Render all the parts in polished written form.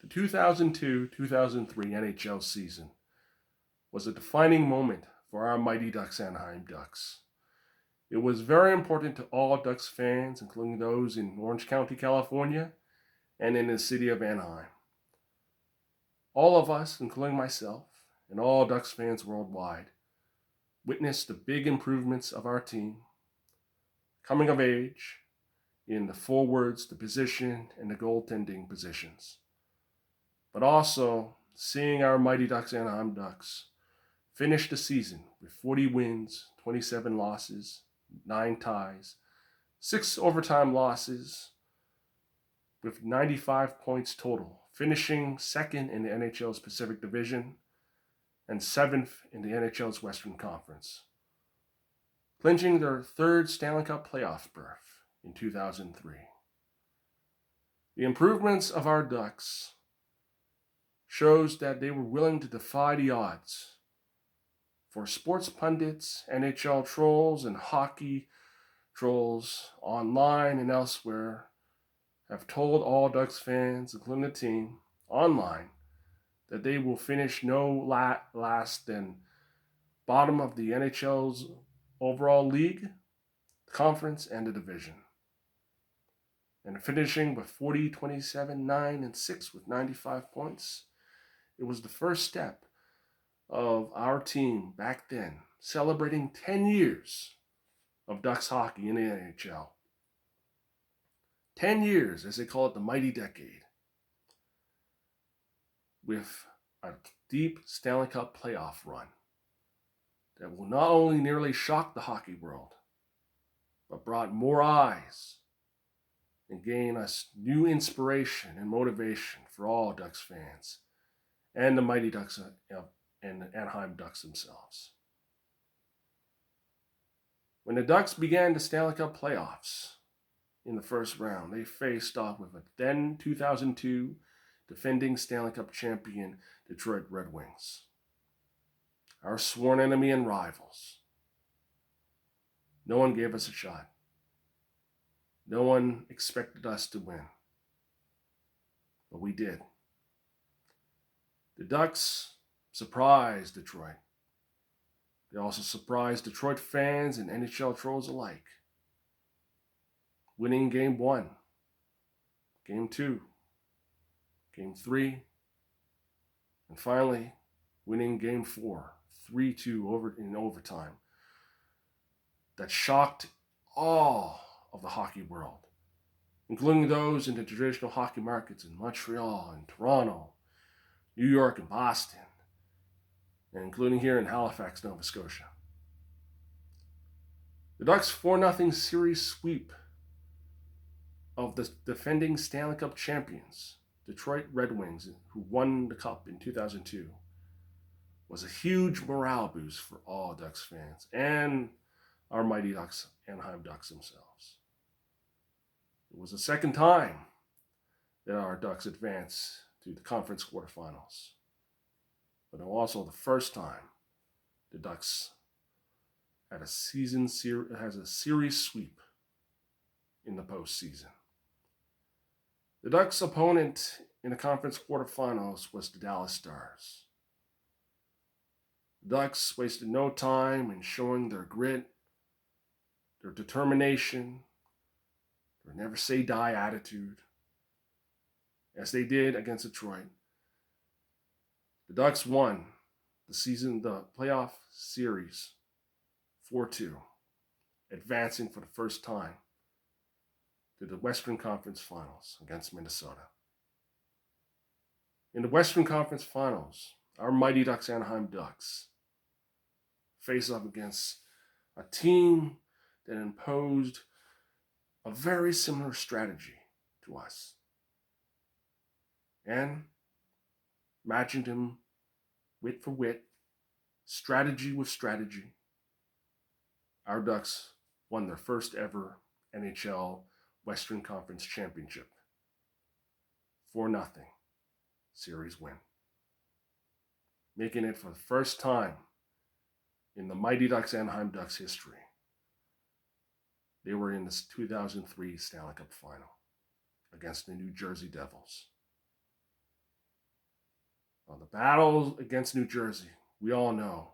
The 2002-2003 NHL season was a defining moment for our mighty Ducks Anaheim Ducks. It was very important to all Ducks fans, including those in Orange County, California, and in the city of Anaheim. All of us, including myself, and all Ducks fans worldwide, witnessed the big improvements of our team, coming of age in the forwards, the position, and the goaltending positions. But also seeing our mighty Ducks Anaheim Ducks finish the season with 40 wins, 27 losses, 9 ties, 6 overtime losses, with 95 points total, finishing second in the NHL's Pacific Division and 7th in the NHL's Western Conference, clinching their 3rd Stanley Cup playoff berth in 2003. The improvements of our Ducks shows that they were willing to defy the odds. For sports pundits, NHL trolls, and hockey trolls online and elsewhere have told all Ducks fans, including the team, online, that they will finish no less than bottom of the NHL's overall league, conference, and the division. And finishing with 40, 27, 9, and 6 with 95 points, it was the first step of our team back then, celebrating 10 years of Ducks hockey in the NHL. 10 years, as they call it, the mighty decade, with a deep Stanley Cup playoff run that will not only nearly shock the hockey world, but brought more eyes and gained us new inspiration and motivation for all Ducks fans and the mighty Ducks and the Anaheim Ducks themselves. When the Ducks began the Stanley Cup playoffs in the first round, they faced off with a then 2002 defending Stanley Cup champion Detroit Red Wings, our sworn enemy and rivals. No one gave us a shot. No one expected us to win, but we did. The Ducks surprised Detroit. They also surprised Detroit fans and NHL trolls alike, winning Game 1, Game 2, Game 3, and finally winning Game 4, 3-2 in overtime. That shocked all of the hockey world, including those in the traditional hockey markets in Montreal and Toronto, New York and Boston, and including here in Halifax, Nova Scotia. The Ducks' 4-0 series sweep of the defending Stanley Cup champions, Detroit Red Wings, who won the Cup in 2002, was a huge morale boost for all Ducks fans and our mighty Ducks, Anaheim Ducks themselves. It was the second time that our Ducks advanced to the conference quarterfinals, but also the first time the Ducks had a series sweep in the postseason. The Ducks' opponent in the conference quarterfinals was the Dallas Stars. The Ducks wasted no time in showing their grit, their determination, their never say die attitude, as they did against Detroit. The Ducks won the playoff series 4-2, advancing for the first time to the Western Conference Finals against Minnesota. In the Western Conference Finals, our mighty Ducks Anaheim Ducks face up against a team that imposed a very similar strategy to us, and matching them wit for wit, strategy with strategy, our Ducks won their first ever NHL Western Conference Championship. 4-0 series win, making it for the first time in the mighty Ducks Anaheim Ducks history. They were in the 2003 Stanley Cup Final against the New Jersey Devils. Well, the battle against New Jersey, we all know,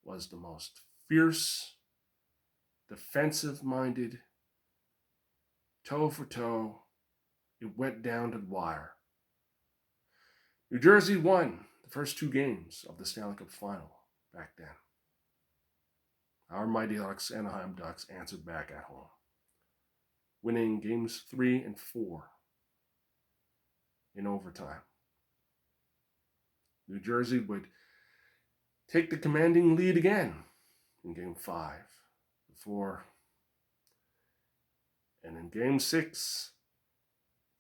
was the most fierce, defensive-minded, toe for toe. It went down to the wire. New Jersey won the first two games of the Stanley Cup Final back then. Our Mighty Ducks, Anaheim Ducks, answered back at home, winning games 3 and 4 in overtime. New Jersey would take the commanding lead again in Game 5 before. And in Game 6,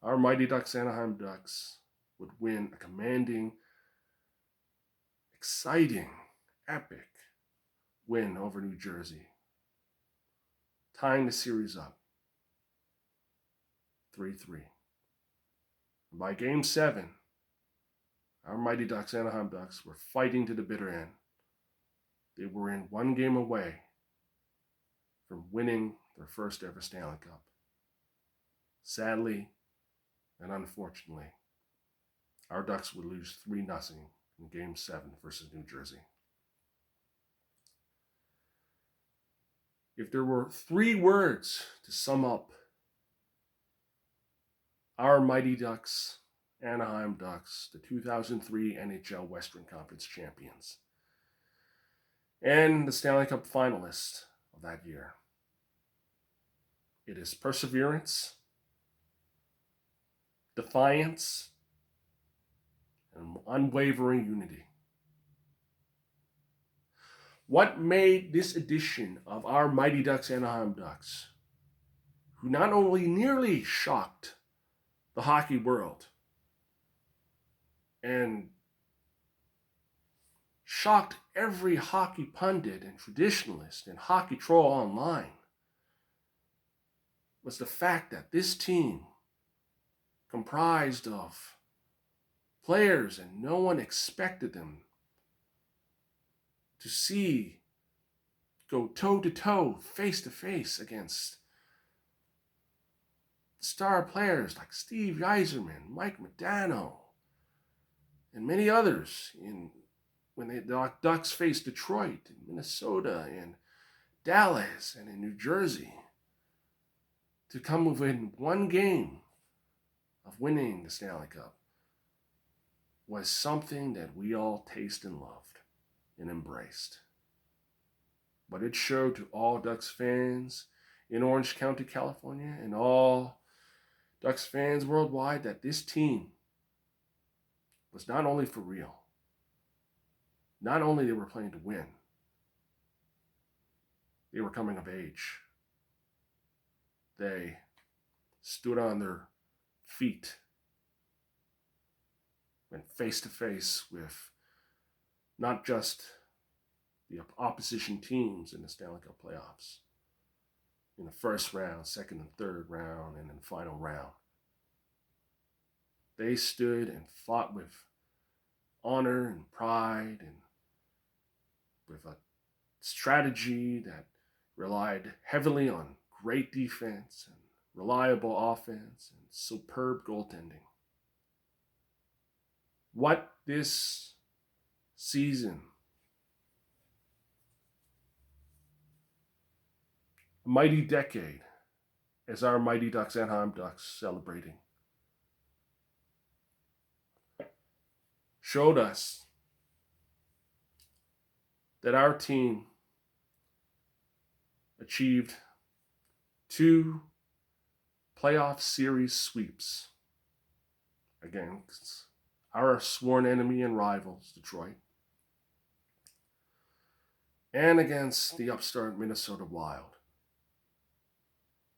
our Mighty Ducks, Anaheim Ducks, would win a commanding, exciting, epic win over New Jersey, tying the series up 3-3. By Game 7, our Mighty Ducks, Anaheim Ducks, were fighting to the bitter end. They were in one game away from winning their first ever Stanley Cup. Sadly and unfortunately, our Ducks would lose 3-0 in Game 7 versus New Jersey. If there were 3 words to sum up our Mighty Ducks, Anaheim Ducks, the 2003 NHL Western Conference champions, and the Stanley Cup finalists of that year, it is perseverance, defiance, and unwavering unity. What made this edition of our Mighty Ducks, Anaheim Ducks, who not only nearly shocked the hockey world and shocked every hockey pundit and traditionalist and hockey troll online, was the fact that this team, comprised of players and no one expected them to see go toe-to-toe, face-to-face against star players like Steve Yzerman, Mike Modano, and many others when the Ducks faced Detroit, and Minnesota, and Dallas, and in New Jersey, to come within one game of winning the Stanley Cup was something that we all tasted and loved and embraced. But it showed to all Ducks fans in Orange County, California, and all Ducks fans worldwide that this team was not only for real, not only they were playing to win, they were coming of age. They stood on their feet, went face to face with not just the opposition teams in the Stanley Cup playoffs, in the first round, second and third round, and in the final round. They stood and fought with honor and pride and with a strategy that relied heavily on great defense and reliable offense and superb goaltending. What this season, a mighty decade, as our Mighty Ducks, Anaheim Ducks, celebrating, showed us that our team achieved 2 playoff series sweeps against our sworn enemy and rivals, Detroit, and against the upstart Minnesota Wild.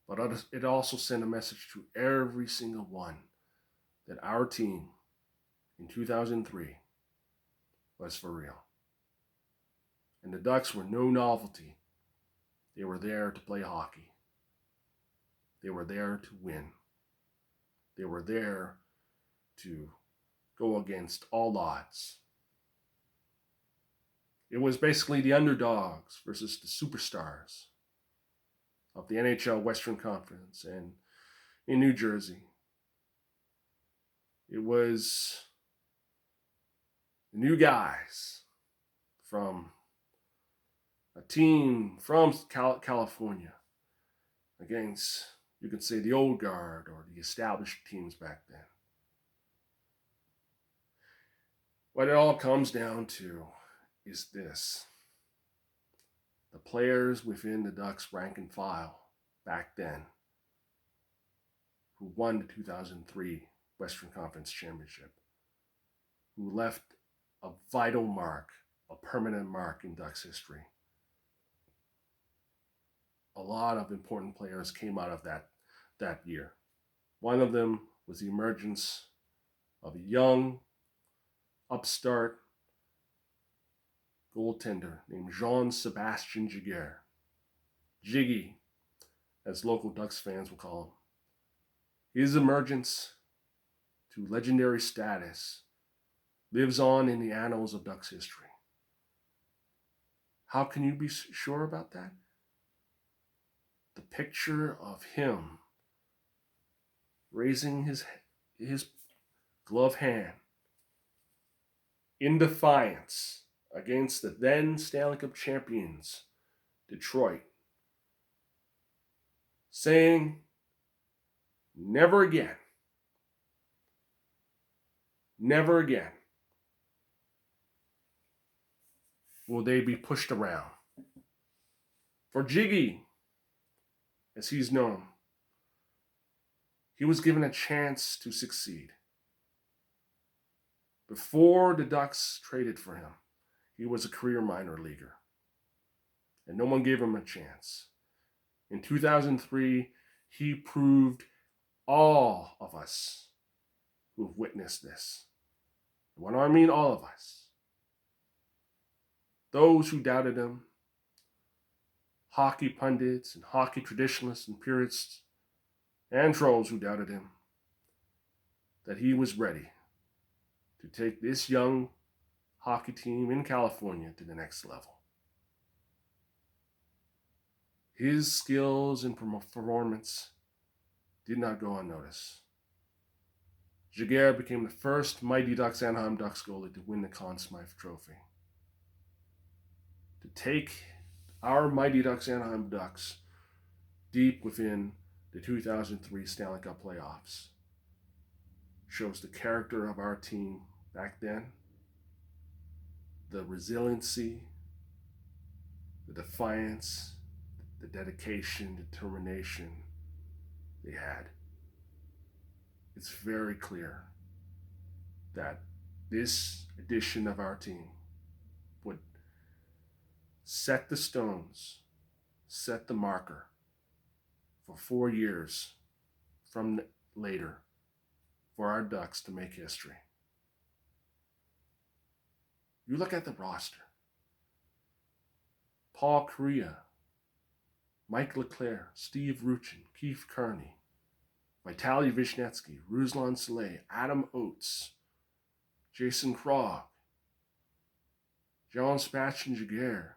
But it also sent a message to every single one that our team in 2003 was for real. And the Ducks were no novelty. They were there to play hockey. They were there to win. They were there to go against all odds. It was basically the underdogs versus the superstars of the NHL Western Conference and in New Jersey. It was the new guys from a team from California against, you could say, the old guard or the established teams back then. What it all comes down to is this. The players within the Ducks rank and file back then who won the 2003 Western Conference Championship, who left a vital mark, a permanent mark in Ducks history. A lot of important players came out of that year. One of them was the emergence of a young, upstart goaltender named J-S Giguere. Jiggy, as local Ducks fans will call him. His emergence to legendary status lives on in the annals of Ducks history. How can you be sure about that? The picture of him raising his glove hand in defiance against the then Stanley Cup champions, Detroit, saying, never again, never again will they be pushed around. For Jiggy, as he's known, he was given a chance to succeed. Before the Ducks traded for him, he was a career minor leaguer, and no one gave him a chance. In 2003, he proved all of us who have witnessed this. When I mean all of us, those who doubted him, hockey pundits and hockey traditionalists and purists, and trolls who doubted him, that he was ready to take this young hockey team in California to the next level. His skills and performance did not go unnoticed. Giguere became the first Mighty Ducks Anaheim Ducks goalie to win the Conn Smythe Trophy. To take our Mighty Ducks Anaheim Ducks deep within the 2003 Stanley Cup playoffs shows the character of our team back then, the resiliency, the defiance, the dedication, determination they had. It's very clear that this edition of our team would set the stones, set the marker for 4 years from later for our Ducks to make history. You look at the roster. Paul Kariya, Mike Leclerc, Steve Ruchin, Keith Kearney, Vitaly Vishnetsky, Ruslan Saleh, Adam Oates, Jason Krog, J-S Giguere,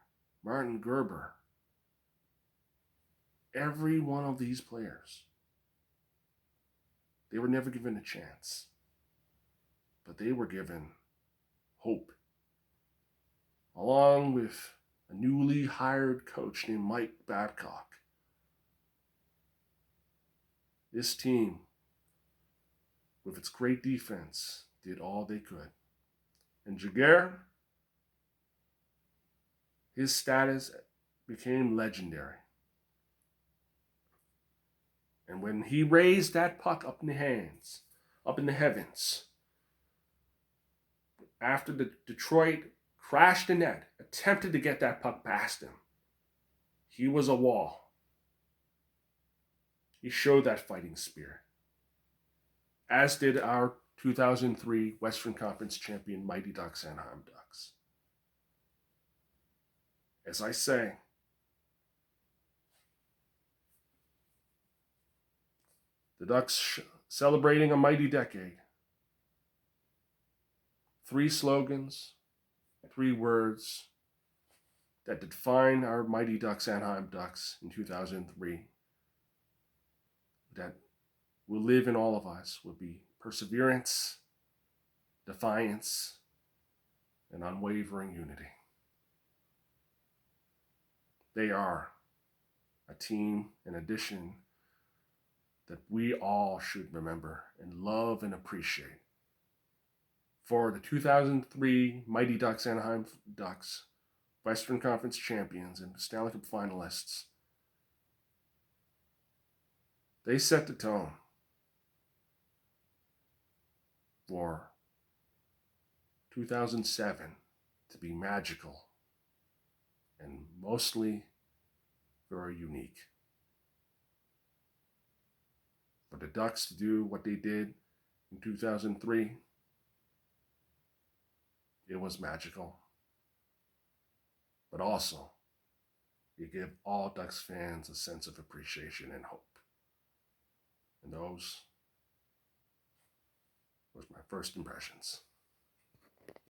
Martin Gerber. Every one of these players, they were never given a chance, but they were given hope, along with a newly hired coach named Mike Babcock. This team, with its great defense, did all they could. And Giguere, his status became legendary. And when he raised that puck up in the heavens, after the Detroit crashed the net, attempted to get that puck past him, he was a wall. He showed that fighting spirit, as did our 2003 Western Conference champion Mighty Ducks Anaheim Ducks. As I say, the Ducks celebrating a mighty decade. 3 slogans, 3 words that define our Mighty Ducks Anaheim Ducks in 2003 that will live in all of us will be perseverance, defiance, and unwavering unity. They are a team, in addition, that we all should remember and love and appreciate. For the 2003 Mighty Ducks Anaheim Ducks, Western Conference champions and Stanley Cup finalists, they set the tone for 2007 to be magical and mostly very unique. For the Ducks to do what they did in 2003, it was magical. But also, it gave all Ducks fans a sense of appreciation and hope. And those was my first impressions.